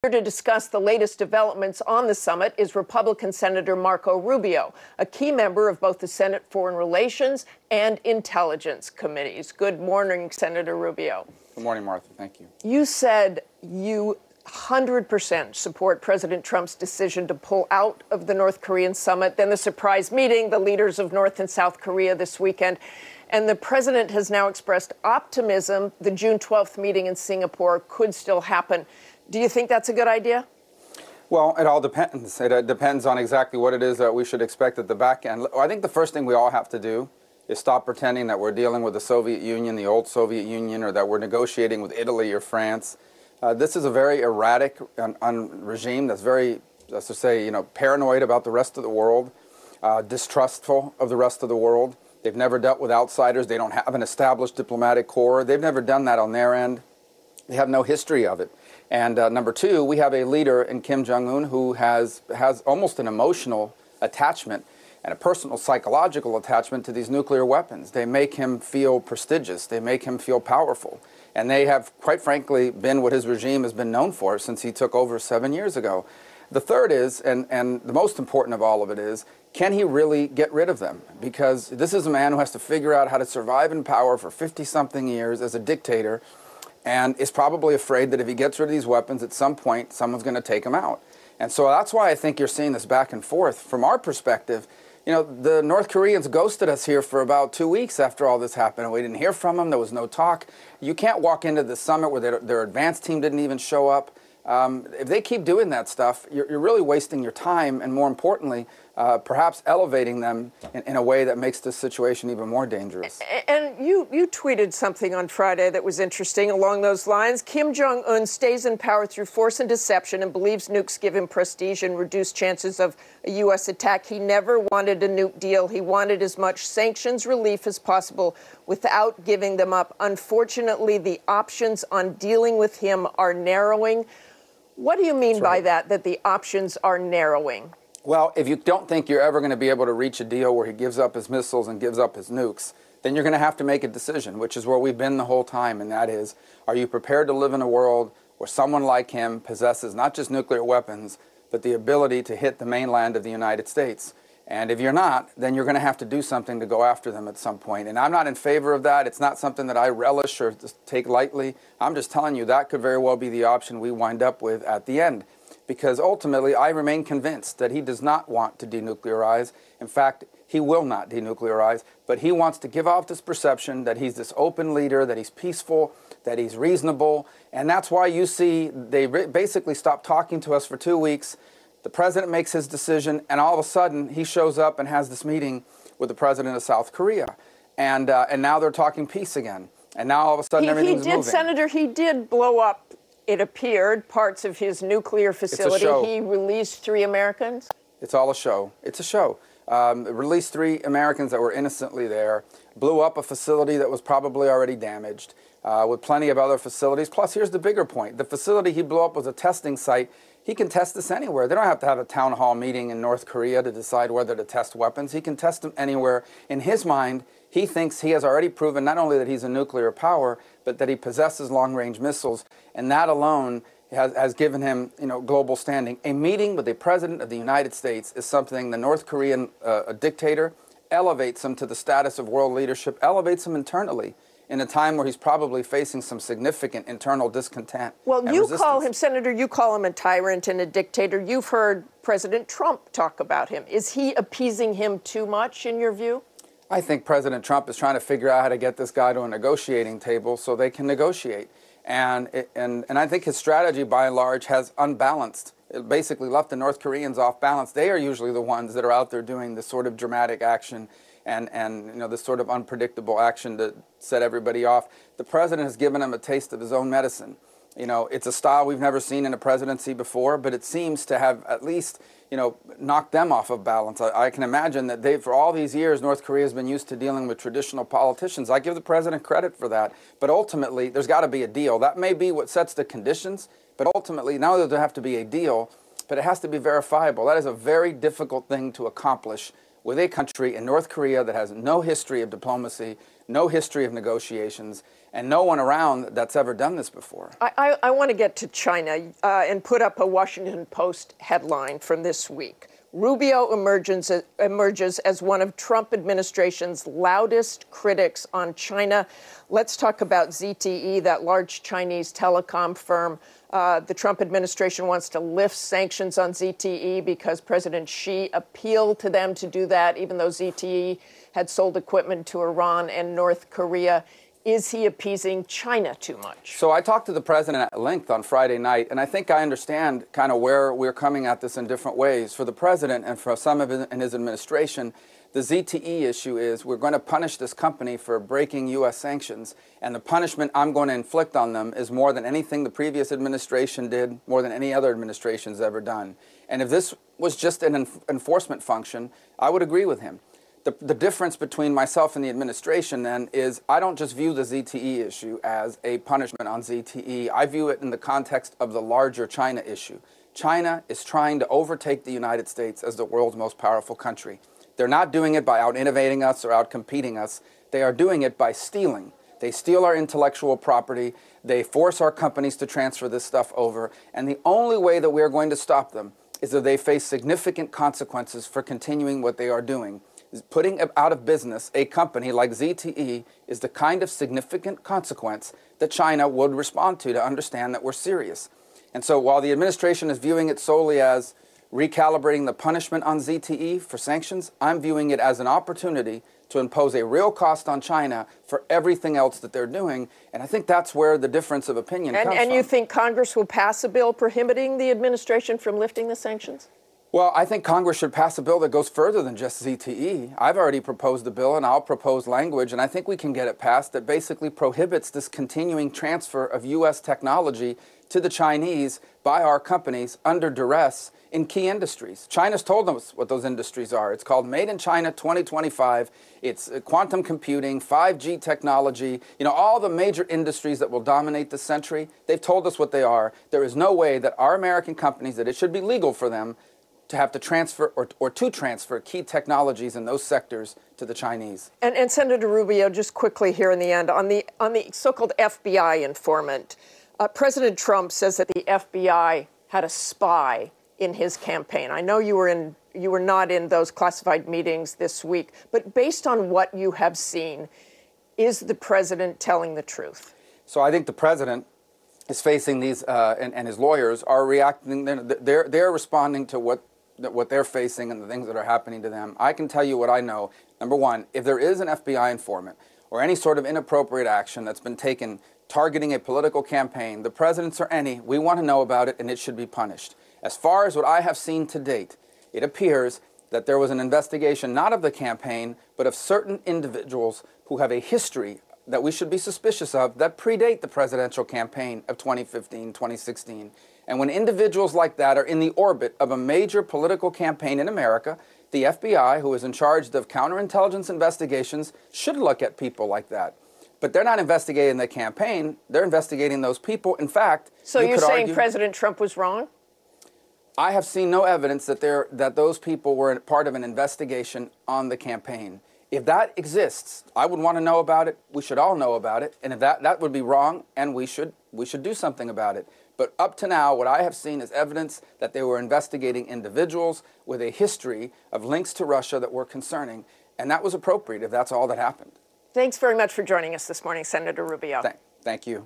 To discuss the latest developments on the summit is Republican Senator Marco Rubio, a key member of both the Senate Foreign Relations and Intelligence Committees. Good morning, Senator Rubio. Good morning, Martha. Thank you. You said you 100% support President Trump's decision to pull out of the North Korean summit, then the surprise meeting, the leaders of North and South Korea this weekend. And the president has now expressed optimism the June 12th meeting in Singapore could still happen. Do you think that's a good idea? Well, it all depends. It depends on exactly what it is that we should expect at the back end. I think the first thing we all have to do is stop pretending that we're dealing with the Soviet Union, the old Soviet Union, or that we're negotiating with Italy or France. This is a very erratic regime that's very, let's just say, paranoid about the rest of the world, distrustful of the rest of the world. They've never dealt with outsiders. They don't have an established diplomatic corps. They've never done that on their end. They have no history of it. And number two, we have a leader in Kim Jong-un who has almost an emotional attachment and a personal psychological attachment to these nuclear weapons. They make him feel prestigious. They make him feel powerful. And they have, quite frankly, been what his regime has been known for since he took over 7 years ago. The third is, and the most important of all of it is, can he really get rid of them? Because this is a man who has to figure out how to survive in power for 50-something years as a dictator, and is probably afraid that if he gets rid of these weapons, at some point, someone's going to take him out. And so that's why I think you're seeing this back and forth. From our perspective, the North Koreans ghosted us here for about 2 weeks after all this happened, and we didn't hear from them. There was no talk. You can't walk into the summit where their advance team didn't even show up. If they keep doing that stuff, you're really wasting your time, and more importantly, perhaps elevating them in a way that makes this situation even more dangerous. And you tweeted something on Friday that was interesting along those lines. Kim Jong-un stays in power through force and deception and believes nukes give him prestige and reduce chances of a U.S. attack. He never wanted a nuke deal. He wanted as much sanctions relief as possible without giving them up. Unfortunately, the options on dealing with him are narrowing. What do you mean by that the options are narrowing? Well, if you don't think you're ever going to be able to reach a deal where he gives up his missiles and gives up his nukes, then you're going to have to make a decision, which is where we've been the whole time, and that is, are you prepared to live in a world where someone like him possesses not just nuclear weapons, but the ability to hit the mainland of the United States? And if you're not, then you're going to have to do something to go after them at some point. And I'm not in favor of that. It's not something that I relish or just take lightly. I'm just telling you that could very well be the option we wind up with at the end. Because ultimately, I remain convinced that he does not want to denuclearize. In fact, he will not denuclearize, but he wants to give off this perception that he's this open leader, that he's peaceful, that he's reasonable. And that's why you see they basically stopped talking to us for 2 weeks. The president makes his decision, and all of a sudden, he shows up and has this meeting with the president of South Korea. And now they're talking peace again. And now all of a sudden, everything's moving. Senator, he did blow up, it appeared, parts of his nuclear facility. It's a show. He released 3 Americans? It's all a show. It's a show. Released 3 Americans that were innocently there, blew up a facility that was probably already damaged, with plenty of other facilities. Plus, here's the bigger point. The facility he blew up was a testing site. He can test this anywhere. They don't have to have a town hall meeting in North Korea to decide whether to test weapons. He can test them anywhere. In his mind, he thinks he has already proven not only that he's a nuclear power, but that he possesses long-range missiles. And that alone has given him, global standing. A meeting with the President of the United States is something the North Korean dictator elevates him to the status of world leadership, elevates him internally in a time where he's probably facing some significant internal discontent. Well, you call him, Senator, you call him a tyrant and a dictator. You've heard President Trump talk about him. Is he appeasing him too much, in your view? I think President Trump is trying to figure out how to get this guy to a negotiating table so they can negotiate. And I think his strategy, by and large, has unbalanced. It basically left the North Koreans off balance. They are usually the ones that are out there doing this sort of dramatic action and this sort of unpredictable action to set everybody off. The president has given him a taste of his own medicine. It's a style we've never seen in a presidency before, but it seems to have at least, knocked them off of balance. I can imagine that for all these years, North Korea has been used to dealing with traditional politicians. I give the president credit for that, but ultimately, there's got to be a deal. That may be what sets the conditions, but ultimately, now there have to be a deal, but it has to be verifiable. That is a very difficult thing to accomplish with a country in North Korea that has no history of diplomacy, no history of negotiations, and no one around that's ever done this before. I want to get to China and put up a Washington Post headline from this week. Rubio emerges as one of Trump administration's loudest critics on China. Let's talk about ZTE, that large Chinese telecom firm. The Trump administration wants to lift sanctions on ZTE because President Xi appealed to them to do that, even though ZTE had sold equipment to Iran and North Korea. Is he appeasing China too much? So I talked to the president at length on Friday night, and I think I understand kind of where we're coming at this in different ways. For the president and for some of his administration, the ZTE issue is we're going to punish this company for breaking U.S. sanctions, and the punishment I'm going to inflict on them is more than anything the previous administration did, more than any other administration's ever done. And if this was just an enforcement function, I would agree with him. The difference between myself and the administration then is I don't just view the ZTE issue as a punishment on ZTE. I view it in the context of the larger China issue. China is trying to overtake the United States as the world's most powerful country. They're not doing it by out-innovating us or out-competing us. They are doing it by stealing. They steal our intellectual property. They force our companies to transfer this stuff over. And the only way that we're going to stop them is that they face significant consequences for continuing what they are doing. Putting out of business a company like ZTE is the kind of significant consequence that China would respond to understand that we're serious. And so while the administration is viewing it solely as recalibrating the punishment on ZTE for sanctions, I'm viewing it as an opportunity to impose a real cost on China for everything else that they're doing. And I think that's where the difference of opinion comes from. And you think Congress will pass a bill prohibiting the administration from lifting the sanctions? Well, I think Congress should pass a bill that goes further than just ZTE. I've already proposed the bill, and I'll propose language, and I think we can get it passed that basically prohibits this continuing transfer of U.S. technology to the Chinese by our companies under duress in key industries. China's told us what those industries are. It's called Made in China 2025. It's quantum computing, 5G technology, all the major industries that will dominate this century. They've told us what they are. There is no way that our American companies, that it should be legal for them to have to transfer or to transfer key technologies in those sectors to the Chinese. And Senator Rubio, just quickly here in the end, on the so-called FBI informant, President Trump says that the FBI had a spy in his campaign. I know you were not in those classified meetings this week, but based on what you have seen, is the president telling the truth? So I think the president is facing these, and his lawyers are reacting. They're responding to what they're facing and the things that are happening to them. I can tell you what I know. Number one, if there is an FBI informant or any sort of inappropriate action that's been taken targeting a political campaign, the president's or any, we want to know about it and it should be punished. As far as what I have seen to date, it appears that there was an investigation not of the campaign, but of certain individuals who have a history that we should be suspicious of that predate the presidential campaign of 2015, 2016. And when individuals like that are in the orbit of a major political campaign in America, the FBI, who is in charge of counterintelligence investigations, should look at people like that. But they're not investigating the campaign, they're investigating those people. In fact, so you're saying President Trump was wrong? I have seen no evidence that those people were part of an investigation on the campaign. If that exists, I would want to know about it. We should all know about it. And if that would be wrong, and we should do something about it. But up to now, what I have seen is evidence that they were investigating individuals with a history of links to Russia that were concerning. And that was appropriate if that's all that happened. Thanks very much for joining us this morning, Senator Rubio. Thank you.